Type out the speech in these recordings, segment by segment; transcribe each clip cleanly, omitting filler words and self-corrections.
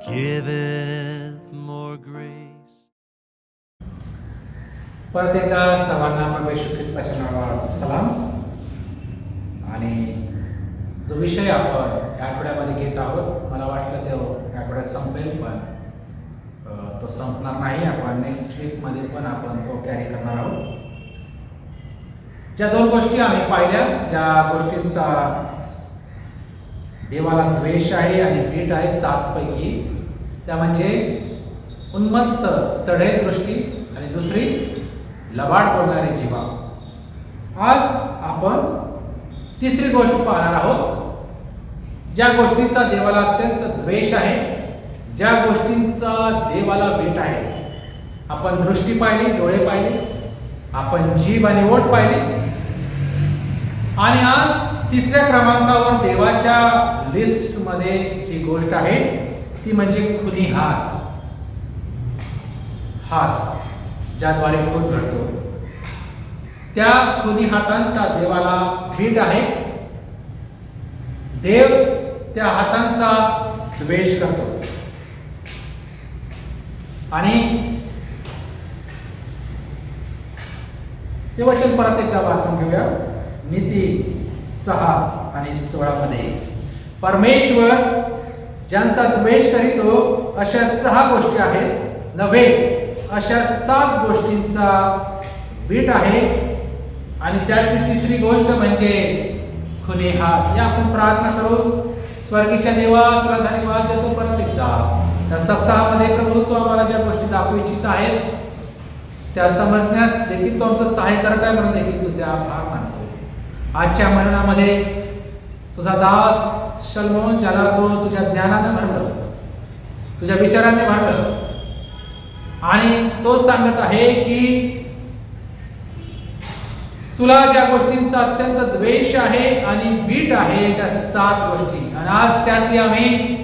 giveth more grace. परत एकदा सर्वांना प्रभू येशू ख्रिस्ताच्या नावात सलाम. आणि जो विषय आपण या आठवड्यामध्ये घेत आहोत, मला वाटलं तो या आठवड्यात संपेल, पण तो संपणार नाही. आपण नेक्स्ट वीकमध्ये पण आपण तो कॅरी करणार आहोत. ज्या दोन गोष्टी आम्ही पाहिल्या, ज्या गोष्टींचा देवाला द्वेष आहे आणि वीट आहे 7 पैकी, त्या म्हणजे उन्मत्त चढेल दृष्टी आणि दुसरी लबाड बोलणारी जिव्हा. आज आपण तिसरी गोष्ट पाहणार आहोत, ज्या गोष्टीचा देवाला अत्यंत द्वेष आहे, ज्या गोष्टींचा देवाला वीट आहे. आपण दृष्टी पाहिली, डोळे पाहिले, आपण जीभ आणि ओठ पाहिले, आणि आज तिसऱ्या क्रमांकावर देवाच्या लिस्ट मध्ये जी गोष्ट आहे ती म्हणजे खुनी हात. ज्याद्वारे खून घडतो, त्या खुनी हातांचा देवाला वीट आहे. देव त्या हातांचा द्वेष करतो. आणि ते वचन परत एकदा वाचून घेऊया. नीती 6 आणि 16 मध्ये, परमेश्वर ज्यांचा द्वेष करीतो अशा 6 गोष्टी आहेत नव्हे, अशा 7 गोष्टींचा वीट आहे. आणि त्यातली तिसरी गोष्ट म्हणजे खुनी हात. या आपण प्रार्थना करू. स्वर्गीच्या देवा, तुला धन्यवाद देतो परत एकदा त्या सप्ताहामध्ये. प्रभू, तू आम्हाला ज्या गोष्टी दाखवू इच्छित आहेत त्या समजण्यास देखील तू आमचं सहाय्य करत आहे, म्हणून देखील तुझे आभार मानतो. आजच्या मरणामध्ये तुझा दास शलोमोन, ज्याला तो तुझ्या ज्ञानाने भरलं, तुझ्या विचाराने भरलं, आणि तो सांगत आहे की तुला ज्या गोष्टींचा अत्यंत द्वेष आहे आणि वीट आहे, त्या 7 गोष्टी. आणि आज त्यातली आम्ही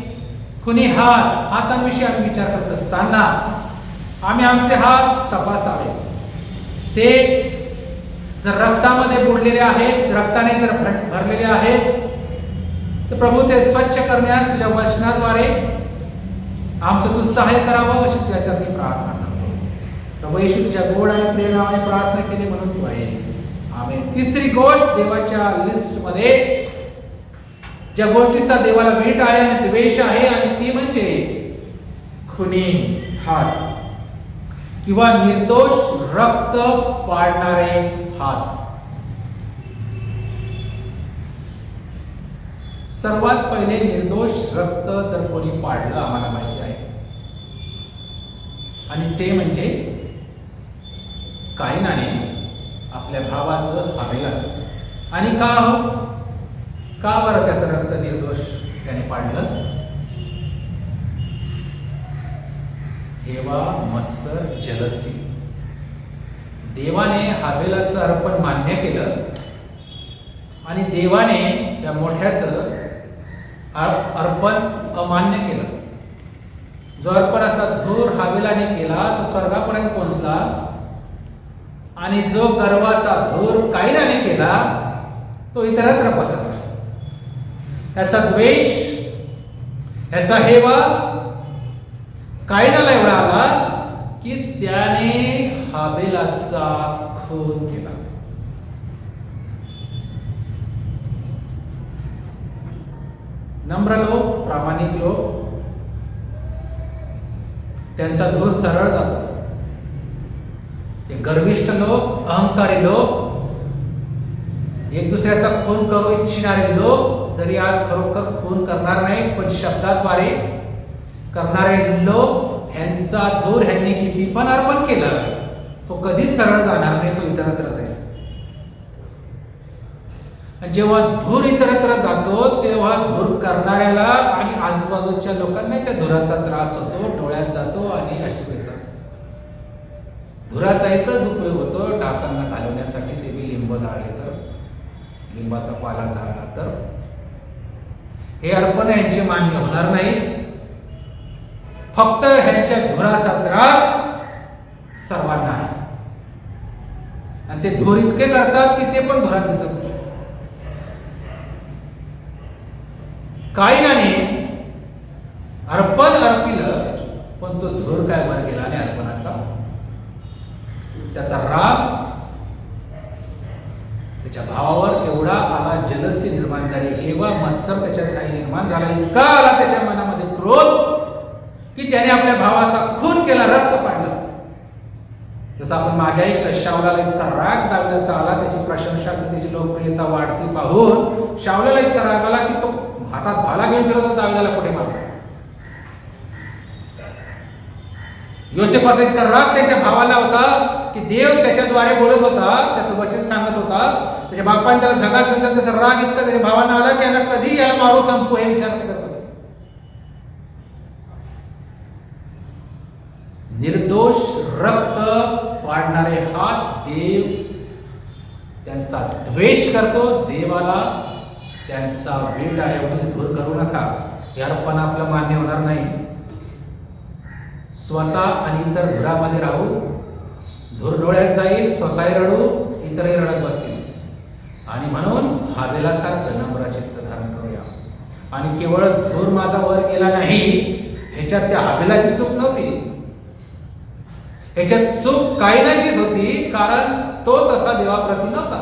खुनी हातांविषयी आम्ही विचार करत असताना आम्ही आमचे हात तपासावे. ते जर रक्तामध्ये बुडलेले आहेत, रक्ताने जर भरलेले आहेत, तर प्रभू ते स्वच्छ करण्यास तुझ्या वचनाद्वारे आमचं तू सहाय्य करावं, अशी तुझ्यासाठी प्रार्थना करतो. प्रभू येशू, तुझ्या गोड आणि प्रिय नावाने प्रार्थना केली म्हणून तू आहे. आमेन. तिसरी गोष्ट देवाच्या लिस्ट मध्ये ज्या गोष्टीचा देवाला वीट आहे आणि द्वेष आहे, आणि ती म्हणजे खुनी हात किंवा निर्दोष रक्त पाडणारे हात. सर्वात पहिले निर्दोष रक्त जर कोणी पाडलं आम्हाला माहिती आहे, आणि ते म्हणजे कायनाने आपल्या भावाचं हाबेलाचं. आणि का बरं त्याचं रक्त निर्दोष त्याने पाडलं? हेवा, मत्सर, जलसी. देवाने हाबेलाचं अर्पण मान्य केलं, आणि देवाने त्या मोठ्याचं अर्पण अमान्य केलं. जो अर्पणाचा धूर हाबेलाने केला तो स्वर्गापर्यंत पोहोचला, आणि जो गर्वाचा धूर कायनाने केला तो इतरत्र पसरला. त्याचा द्वेष, त्याचा हेवा कायनाला एवढा आला की त्याने हाबेलाचा खून केला. नम्र लोक, प्रामाणिक लोक, त्यांचा धूर सरळ जातो. गर्विष्ठ लोक, अहंकारी लोक, एक दुसऱ्याचा खून करू इच्छिणारे लोक, जरी आज खरोखर खून करणार नाही पण शब्दाद्वारे करणारे लोक, ह्यांचा धूर ह्यांनी किती पण अर्पण केलं तो कधी सरळ जाणार नाही, तो इतरत्र जाईल. जेव्हा धूर इतरत्र जातो तेव्हा धूर करणाऱ्याला आणि आजूबाजूच्या लोकांना त्या धुराचा त्रास होतो, डोळ्यात जातो आणि अश्रू येतात. धुराचा एकच उपयोग होतो, डासांना घालवण्यासाठी. ते बी लिंब जाळले तर, लिंबाचा पाला जाळला तर. हे अर्पण यांचे मान्य होणार नाही. फक्त ह्यांच्या धुराचा त्रास सर्वांना आहे, आणि ते धूर इतके करतात की ते पण धुरात दिसत नाही. कायनाने अर्पण अर्पिलं, पण तो धूर काय वर गेला आणि अर्पणाचा त्याचा राग त्याच्या भावावर एवढा आला, जलसी निर्माण झाली, हेवा मत्सर त्याच्यात काही निर्माण झाला, इतका आला त्याच्या मनामध्ये क्रोध की त्याने आपल्या भावाचा खून केला, रक्त पाडलं. जसं आपण मागे ऐकलं, शाऊलाला इतका राग दाविदाचा आला, त्याची प्रशंसा, त्याची लोकप्रियता वाढती पाहून शाऊलाला इतका राग आला की तो हातात भाला घेऊन फिरत होता दाविदाला कुठे मारला. योसेफाचा इतका राग त्याच्या भावाला होता की देव त्याच्याद्वारे बोलत होता, त्याचं वचन सांगत होता. त्याच्या बापाने त्याला झगा घेऊन त्याचा राग इतका त्याच्या भावांना आला की याला कधी याला मारू संपू हे विचार करत होता. निर्दोष रक्त पाडणारे हात देव त्यांचा द्वेष करतो. देवाला त्यांचा वेट आहे, एवढीच धूर करू नका. हे अर्पण आपलं मान्य होणार नाही. स्वतः आणि इतर धुरामध्ये राहू, धूर डोळ्यात जाईल, स्वतःही रडू, इतरही रडत बसतील. आणि म्हणून हाबेलासारखं नम्र चित्त धारण करूया. आणि केवळ धूर माझा वर गेला नाही, ह्याच्यात त्या हाबेलाची चूक नव्हती, ह्याच्यात चूक कायनाचीच होती, कारण तो तसा देवाप्रती नव्हता.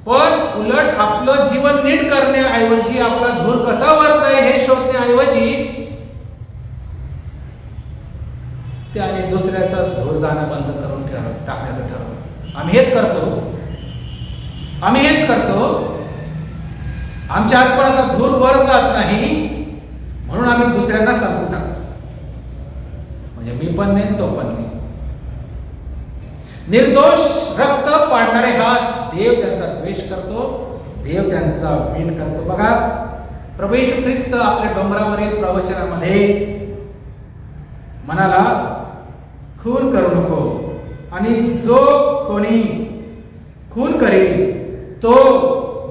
पण उलट आपलं जीवन नीट करण्याऐवजी, आपला धूर कसा वर जाईल हे शोधण्याऐवजी त्याने दुसऱ्याचाच धूर जाणं बंद करून टाकण्याचं ठरवलं. आम्ही हेच करतो. आमच्या अर्पणाचा धूर वर जात नाही म्हणून आम्ही दुसऱ्यांना सांगून टाकतो, म्हणजे मी पण नाही, तो पण नाही. निर्दोष रक्त पाडणारे हात देव त्यांचा द्वेष करतो, देव त्यांचा वीण करतो. बघा, प्रभू येशू ख्रिस्त आपल्या डोंगरावरील प्रवचनामध्ये म्हणाला, खून करू नको, आणि जो कोणी खून करेल तो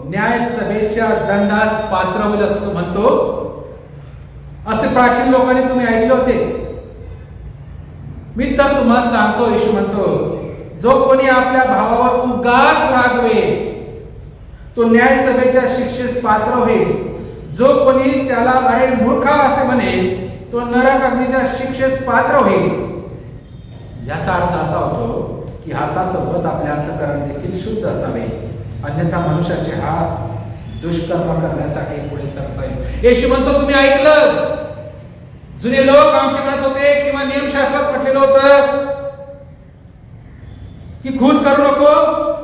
न्यायसभेच्या दंडास पात्र होईल असं तो म्हणतो. असे प्राचीन लोकांनी तुम्ही ऐकले होते. मी तर तुम्हाला सांगतो, येशू म्हणतो, जो कोणी आपल्या भावावर उगाच रागवेल तो न्यायसभेच्या शिक्षेस पात्र होईल. जो कोणी त्याला अरे मूर्खा असे म्हणेल तो नरक अग्नीच्या शिक्षेस पात्र होईल. याचा अर्थ असा होतो की हातासोबत आपले अंतःकरण देखील शुद्ध असावे, अन्यथा मनुष्याचे हात दुष्कर्म करण्यासाठी पुढे सरसाईल. येशू म्हणतो, तुम्ही ऐकलं, जुने लोक आमचे म्हणत होते किंवा नियमशास्त्रात म्हटलेलं होतं की खून करू नको,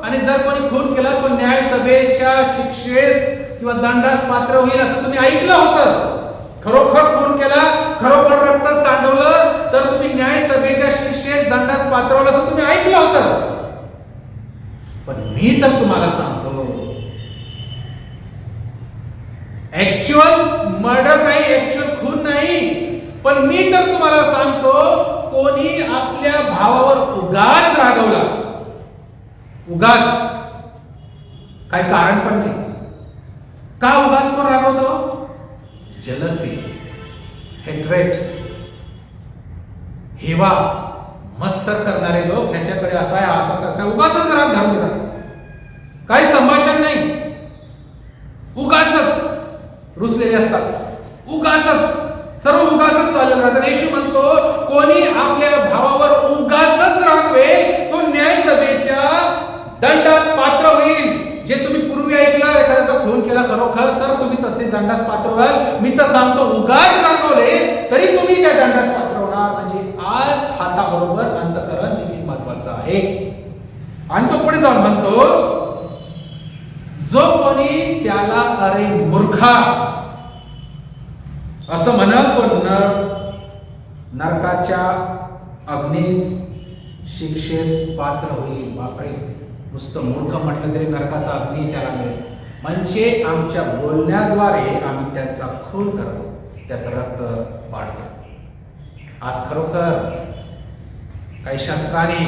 आणि जर कोणी खून केला तो न्यायसभेच्या शिक्षेस किंवा दंडास पात्र होईल असं तुम्ही ऐकलं होतं. खरोखर खून केला, खरोखर रक्त सांडवलं तर तुम्ही न्यायसभेच्या शिक्षेस दंडास पात्र होईल असं तुम्ही ऐकलं होतं. पण मी तर तुम्हाला सांगतो, ऍक्च्युअल मर्डर नाही, ऍक्च्युअल खून नाही, पण मी तर तुम्हाला सांगतो, कोणी आपल्या भावावर उगाच रागवला, उगाच, काही कारण पण नाही, का उगाच कोण रागवतो? जलसी, हेट्रेट, हेवा, मत्सर करणारे लोक ह्याच्याकडे असा आहे, असा कसा, उगाच राग धरून देतात. काही संभाषण नाही, उगाचच रुसलेले असतात, उगाचच सर्व उगाचच चालू राहतात. येशू म्हणतो, कोणी आपल्या भावावर उगाचच रागवेल तो न्यायसभेच्या दंडास पात्र होईल. जे तुम्ही पूर्वी ऐकलं, एखाद्याचा खून केला खरोखर तर तुम्ही तसे दंडास पात्र व्हाल. मी तर सांगतो, उगाच रागवले तरी तुम्ही त्या दंडास पात्र होणार. म्हणजे आज हाताबरोबर अंतःकरण देखील महत्वाचं आहे. आणि तो पुढे जाऊन म्हणतो, जो कोणी त्याला अरे मूर्खा असं म्हणत तो नरकाच्या अग्नीस शिक्षेस पात्र होईल. बापरे, नुसतं मूर्ख म्हटलं तरी नरकाचा अग्नी त्याला मिळेल. म्हणजे आमच्या बोलण्याद्वारे आम्ही त्याचा खून करतो, त्याचं रक्त पाडतो. आज खरोखर काही शस्त्राने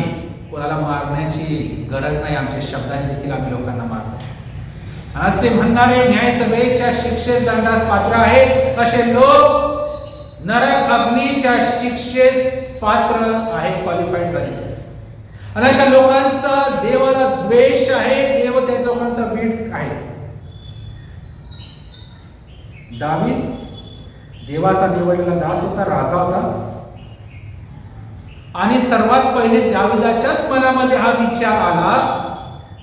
कोणाला मारण्याची गरज नाही, आमच्या शब्दाने देखील आम्ही लोकांना मारतो. असे म्हणणारे न्यायसभेच्या शिक्षेस दंडास पात्र आहेत, असे लोक नरक अग्नीच्या शिक्षेस पात्र आहे, क्वालिफाईड झाले. आणि अशा लोकांचा देवाला द्वेष आहे, देव त्या लोकांचा वीट आहे. देवाचा निवडलेला दास होता, राजा होता. आणि सर्वात पहिले दाविदाच्याच मनामध्ये हा विचार आला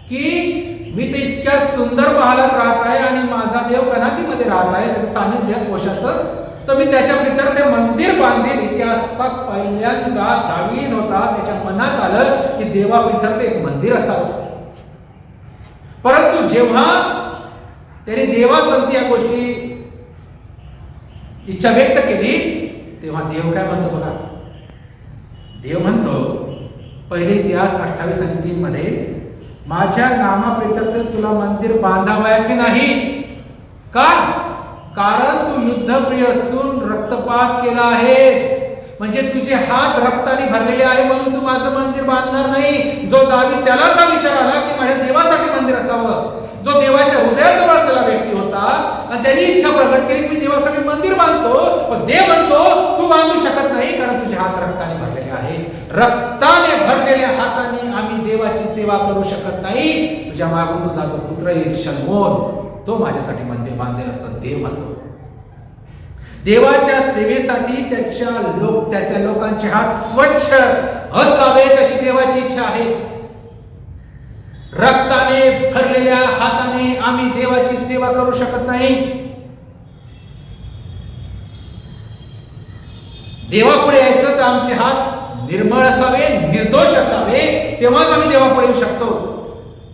की मी तर इतक्या सुंदर महालात राहत आहे आणि माझा देव कनातीमध्ये राहत आहे, त्याचं सानिध्य कोशाचं, तर मी त्याच्या भीतर ते मंदिर बांधेल. इतिहासात पहिल्यांदा दावीद होता, त्याच्या मनात आलं की देवा भीतर ते एक मंदिर असावं. परंतु जेव्हा त्याने देवाचं या गोष्टी इच्छा व्यक्त केली, तेव्हा देव काय म्हणतो बघा. देव म्हणतो पहिले इतिहास 28 आणि 3 मध्ये, माझ्या नामाप्रित्यर्थ तुला मंदिर बांधावयाचे नाही. का? कारण तू युद्धप्रिय असून रक्तपात केला आहेस. म्हणजे तुझे हात रक्ताने भरलेले आहे म्हणून तू माझं मंदिर बांधणार नाही. जो दावीद त्यालाच हा विचार आला की माझ्या देवासाठी मंदिर असावं, जो देवाच्या हृदयाजवळ असलेला व्यक्ती होता आणि त्यांनी इच्छा प्रकट केली की मी देवासाठी मंदिर बांधतो, पण देव म्हणतो तू बांधू शकत नाही कारण तुझे हात रक्ताने भरलेले आहे. रक्ताने भरलेल्या हाताने आम्ही देवाची सेवा करू शकत नाही. तुझ्या मागून तुझा जो पुत्र येईल शलोमोन, तो माझ्यासाठी मंदिर बांधेल असं देव म्हणतो. देवाच्या सेवेसाठी त्याच्या लोकांचे हात स्वच्छ असावेत अशी देवाची इच्छा आहे. रक्ताने भरलेल्या हाताने आम्ही देवाची सेवा करू शकत नाही. देवापुढे यायचं तर आमचे हात निर्मळ असावे, निर्दोष असावे, तेव्हाच आम्ही देवापुढे येऊ शकतो.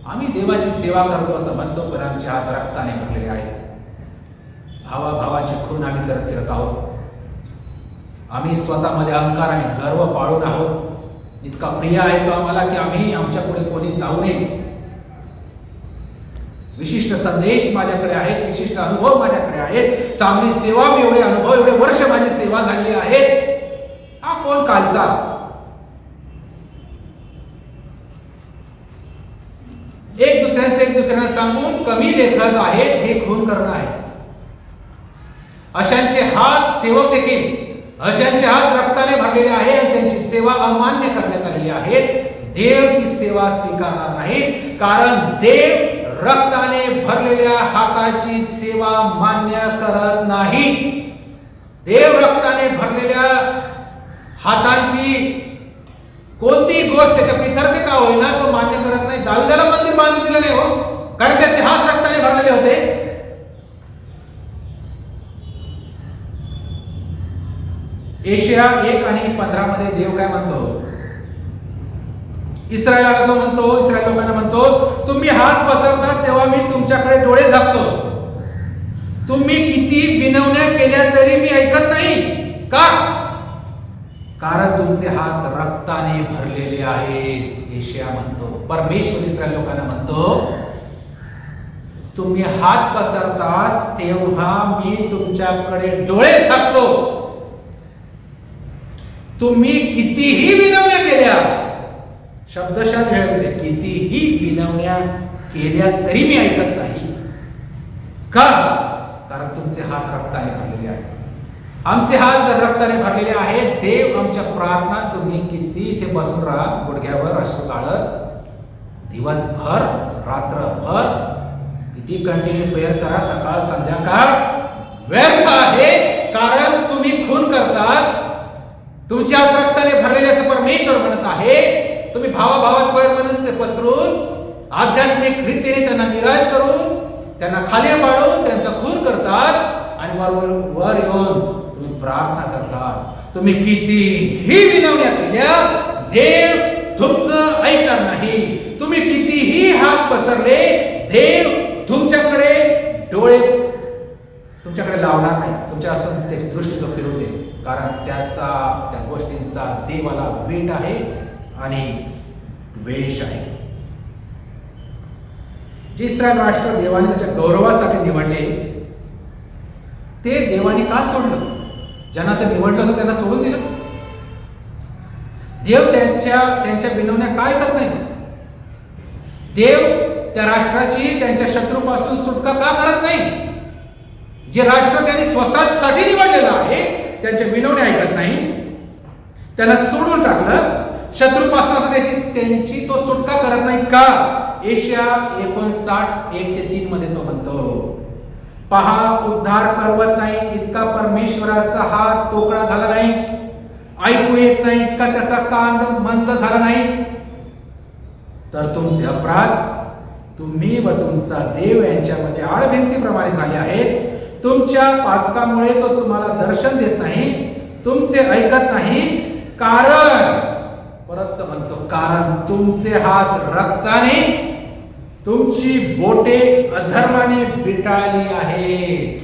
आम्ही देवाची सेवा करतो असं म्हणतो, पण आमचे हात रक्ताने भरलेले आहेत. भावाभावाची खून आम्ही करत फिरत आहोत. आम्ही स्वतःमध्ये अहंकार आणि गर्व पाळून आहोत. इतका प्रिय आहे तो आम्हाला की आम्ही आमच्या पुढे कोणी जाऊ नये. विशिष्ट संदेश माझ्याकडे आहेत, विशिष्ट अनुभव माझ्याकडे आहेत, चांगली सेवा, मी एवढे अनुभव, एवढे वर्ष माझी सेवा झालेली आहे. हा कोण कालचा? एक दुसऱ्यांना सांगून कमी लेखत आहेत, हे खून करणं आहे. अशांचे हात सेवक देखील, अशांचे हात रक्ताने भरलेले आहे आणि त्यांची सेवा अमान्य करण्यात आलेली आहे. देव ती सेवा स्वीकारणार नाही, कारण देव रक्ताने भरलेल्या हाताची सेवा मान्य करत नाही. देव रक्ताने भरलेल्या हातांची कोणती गोष्ट त्याच्या पितरते का होईना तो मान्य करत नाही. दाविदाला मंदिर बांधून दिलं नाही हो, कारण त्याचे हात रक्ताने भरलेले होते. एशिया 1 आणि 15 मध्ये देव काय म्हणतो? इस्रायलाला तो म्हणतो, इस्रायल लोकांना म्हणतो, तुम्ही हात पसरता तेव्हा मी तुमच्याकडे डोळे झाकतो. तुम्ही किती विनवण्या केल्या तरी मी ऐकत नाही. का? कारण तुमचे हात रक्ताने भरलेले आहेत. एशिया म्हणतो, परमेश्वर इस्रायल लोकांना म्हणतो, तुम्ही हात पसरता तेव्हा मी तुमच्याकडे डोळे झाकतो. तुम्ही कितीही विनवण्या केल्या, शब्दशः दिले, कितीही विनवण्या केल्या तरी मी ऐकत नाही. का? कारण तुमचे हात रक्ताने भरलेले आहेत. आमचे हात जर रक्ताने भरलेले आहेत, देव आमच्या प्रार्थना, तुम्ही किती इथे बसून राहा गुडघ्यावर अश्रू गाळत, दिवसभर रात्रभर किती कंटिन्यू प्रेयर करा, सकाळ संध्याकाळ, व्यर्थ आहे. कारण तुम्ही खून करतात. तुमच्या रक्ताने भरलेले असं परमेश्वर म्हणत आहे. तुम्ही भावाभावात वैरमनस्य पसरून आध्यात्मिक रीतीने त्यांना निराश करून, त्यांना खाली पाडून त्यांचा खून करतात आणि वर येऊन तुम्ही प्रार्थना करतात. तुम्ही कितीही विनवण्या केल्या, देव तुमचं ऐकणार नाही. तुम्ही कितीही हात पसरले, देव तुमच्याकडे डोळे तुमच्याकडे लावणार नाही. तुमच्या असं त्याची दृष्टी तो फिरून दे, कारण त्या गोष्टींचा देवाला वेट आहे आणि द्वेष आहे. जे इस्रायल राष्ट्र देवाने त्याच्या गौरवासाठी निवडले, ते देवाने का सोडलं? ज्यांना ते निवडलं होतं त्यांना सोडून दिलं. देव त्यांच्या विनवण्या काय करत नाही? देव त्या राष्ट्राची त्यांच्या शत्रूपासून सुटका का करत नाही? जे राष्ट्र त्यांनी स्वतःसाठी निवडलेलं आहे, त्यांच्या विनवण्या ऐकत नाही, त्यांना सोडून टाकलं. शत्रूपासून त्यांची तो सुटका करत नाही का? एशिया 59:1-3 मध्ये तो म्हणतो, पहा, उद्धार करवत नाही इतका परमेश्वराचा हात तोकडा झाला नाही, ऐकू येत नाही इतका त्याचा कान मंद झाला नाही, तर तुमचे अपराध तुम्ही व तुमचा देव यांच्यामध्ये आडभिंतीप्रमाणे झाले आहेत. तुमच्या पातकामुळे तो तुम्हाला दर्शन देत नाही, तुमचे ऐकत नाही, कारण परत म्हणतो, कारण तुमचे हात रक्ताने, तुमची बोटे अधर्माने विटाळली आहेत.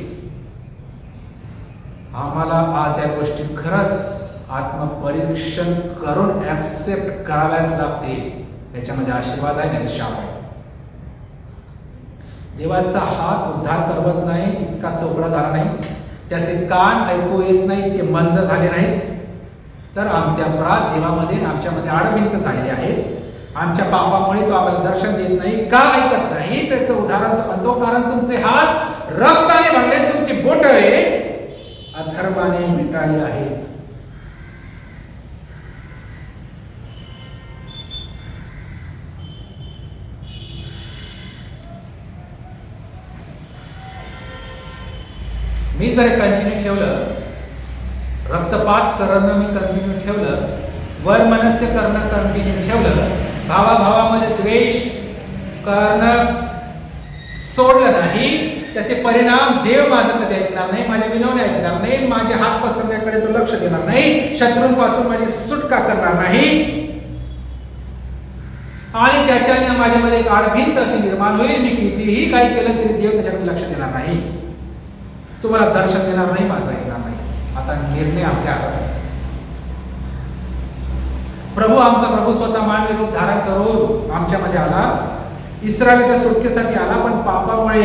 आम्हाला आज या गोष्टी खरंच आत्मपरीक्षण करून ऍक्सेप्ट कराव्याच लागते. त्याच्यामध्ये आशीर्वाद आहे, नाही शाप आहे. देवाचा हात उद्धार करवत नाही इतका तोकडा झाला नाही, त्याचे कान ऐकू येत नाही इतके मंद झाले नाहीत, तर आमचे अपराध देवामध्ये आमच्यामध्ये आडभिंत झालेले आहेत. आमच्या पापामुळे तो आम्हाला दर्शन देत नाही. का ऐकत नाही? त्याचं उदाहरण तो म्हणतो, कारण तुमचे हात रक्ताने भरले, तुमची बोटे अधर्माने मिटाळली आहेत. मी जर कंटिन्यू ठेवलं, रक्तपात करणं मी कंटिन्यू ठेवलं, वर मनस्य करणं कंटिन्यू ठेवलं, भावाभावामध्ये द्वेष करणं सोडलं नाही, त्याचे परिणाम देव माझं कधी ऐकणार नाही, माझे विनवणे ऐकणार नाही, माझे हात पसरण्याकडे तो लक्ष देणार नाही, शत्रूंपासून माझी सुटका करणार नाही, आणि त्याच्याने माझ्यामध्ये एक आडभिंत अशी निर्माण होईल. मी कितीही काही केलं तरी देव त्याच्याकडे लक्ष देणार नाही, तुम्हाला दर्शन देणार नाही, माझं ऐकणार नाही. आता निर्णय आपल्या हातात आहे. प्रभू, आमचा प्रभू स्वतः मानवी रूप धारण करून आमच्यामध्ये आला, इस्रायलीच्या सुटकेसाठी आला, पण पापामुळे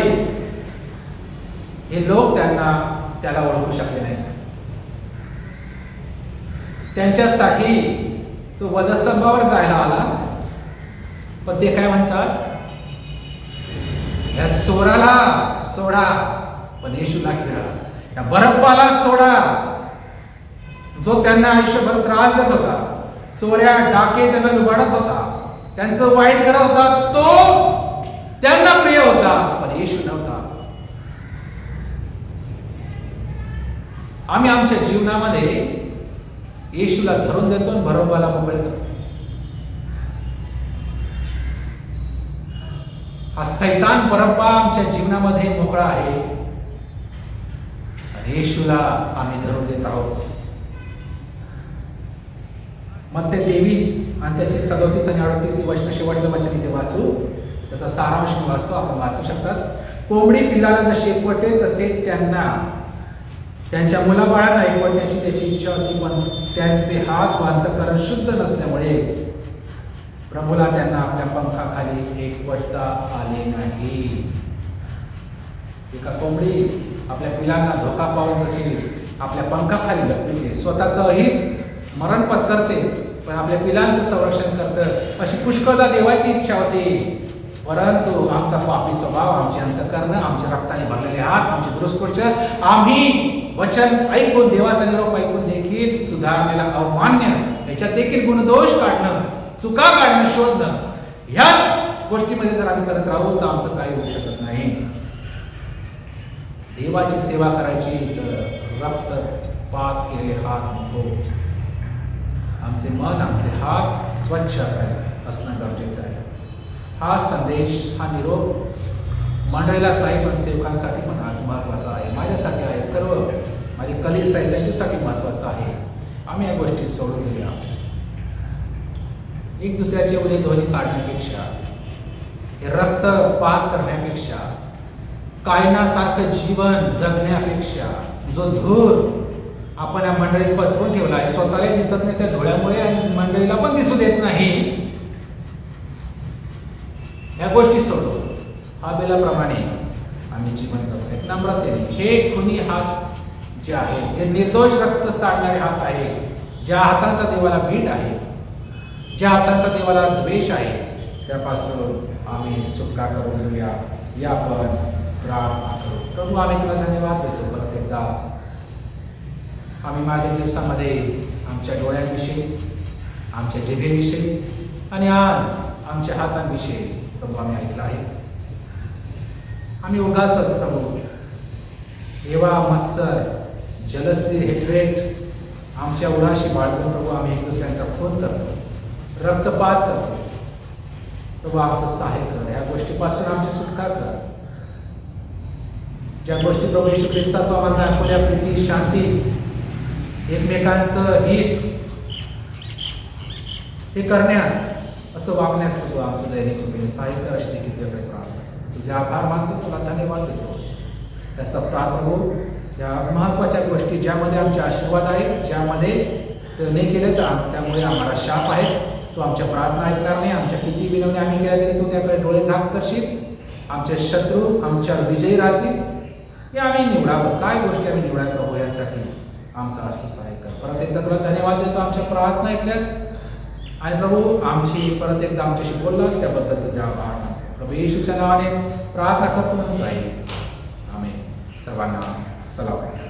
हे लोक त्याला ओळखू शकले नाही. त्यांच्यासाठी तो वधस्तंभावर जायला आला, पण ते काय म्हणतात, या चोराला सोडा, पण येशूला खेळा, या बरब्बाला सोडा, जो त्यांना आयुष्यभर त्रास देत होता, चोऱ्या डाके त्यांना लुबाडत होता, त्यांचं वाईट करत होता, तो त्यांना प्रिय होता, पण येशू नव्हता. आम्ही आमच्या जीवनामध्ये येशूला धरून देतो आणि बरब्बाला मोकळे करतो. हा सैतान बरब्बा आमच्या जीवनामध्ये मोकळा आहे, आणि येशूला आम्ही धरून देत आहोत. मत्ते 23 आणि त्याची 37 आणि 38 वचन, शेवटचं वचन इथे वाचू. त्याचा सारांश मी वाचतो, आपण वाचू शकतात. कोंबडी पिल्लाला जशी एकवटते तसे त्यांना त्यांच्या मुलाबाळांना एकवटण्याची त्याची इच्छा होती, पण त्यांचे हात व अंतःकरण शुद्ध नसल्यामुळे प्रभूला त्यांना आपल्या पंखाखाली एकवटता आले नाही. एका कोंबडी आपल्या पिलांना धोका पाहून जशी आपल्या पंखाखाली लपविते, स्वतःचं अहित मरण पत्करते, पण आपल्या पिलांचं संरक्षण करतं, अशी पुष्कळदा देवाची इच्छा होती. परंतु आमचा पापी स्वभाव, आमचे अंतःकरण, आमच्या रक्ताने भरलेले हात, आमची दुष्कृत्य, आम्ही वचन ऐकून, देवाचा निरोप ऐकून देखील सुधारलेला अवमान्य, याच्यात देखील गुणदोष काढणं, चुका काढणं, शोधणं, ह्याच गोष्टीमध्ये जर आम्ही करत राहू तर आमचं काही होऊ शकत नाही. देवाची सेवा करायची तर रक्तपात केलेले हात नको. आमचे मन, आमचे हात स्वच्छ असणं गरजेचं आहे. हा संदेश, हा निरोप मंडळीलाच नाही, पण सेवकांसाठी पण आज महत्त्वाचा आहे, माझ्यासाठी आहे, सर्व माझे कलिग्स आहेत त्यांच्यासाठी महत्त्वाचं आहे. आम्ही या गोष्टी सोडून दिल्या. एक दुसऱ्याचे उद्योगध्वनी काढण्यापेक्षा, हे रक्तपात करण्यापेक्षा, कायनासारखं जीवन जगण्यापेक्षा, जो धूर आपण या मंडळीत पसरून ठेवला आहे, स्वतःला दिसत नाही त्या धुळ्यामुळे आणि मंडळीला पण दिसू देत नाही, या गोष्टी सोडून हाबेलाप्रमाणे आम्ही जीवन जगतो एक नम्रतेने. हे खुनी हात जे आहे, हे निर्दोष रक्त सांडणारे हात आहे, ज्या हातांचा देवाला भीट आहे, ज्या हातांचा देवाला द्वेष आहे, त्यापासून आम्ही सुटका करून घेऊया. या आपण प्रार्थना करू. प्रभू, आम्ही तुला धन्यवाद देतो. परत एकदा आम्ही मागील दिवसामध्ये आमच्या डोळ्यांविषयी, आमच्या जिभेविषयी आणि आज आमच्या हातांविषयी प्रभू आम्ही ऐकलं आहे. आम्ही उगाचच प्रभू एवा मत्सर जलसी हेट्रेट आमच्या उराशी बाळगून प्रभू आम्ही एक दुसऱ्यांचा खून करतो, रक्तपात करतो. प्रभू आमचं सहाय्य कर, ह्या गोष्टीपासून आमची सुटका कर. ज्या गोष्टी प्रभू येशू ख्रिस्ता तू आम्हाला दाखवल्या, प्रीती, शांती, एकमेकांचं हित, हे करण्यास, असं वागण्यास तू आमचं दैनिक कृपेने सहाय्य कर अशी देखील तुझ्याकडे प्रार्थना. तुझे आभार मानतो, तुला धन्यवाद देतो. या सप्ताहात प्रभू या महत्त्वाच्या गोष्टी ज्यामध्ये आमचे आशीर्वाद आहेत, ज्यामध्ये ते नाही केले तर त्यामुळे आम्हाला शाप आहे, तू आमच्या प्रार्थना ऐकणार नाही. आमच्या किती विनवणी आम्ही केल्या तरी तू त्याकडे डोळे झाक करशील. आमचे शत्रू आमच्यावर विजयी राहतील. हे आम्ही निवडावं, काय गोष्टी आम्ही निवडायला प्रभू यासाठी आमचं असं सहाय्य कर. परत एकदा तुला धन्यवाद देतो आमच्या प्रार्थना ऐकल्यास, आणि प्रभू आमची परत एकदा आमच्याशी बोललास त्याबद्दल तुझा आभार. प्रभू येशूच्या नावाने प्रार्थना करतो म्हणून राहील. आमेन. सर्वांना सलाम.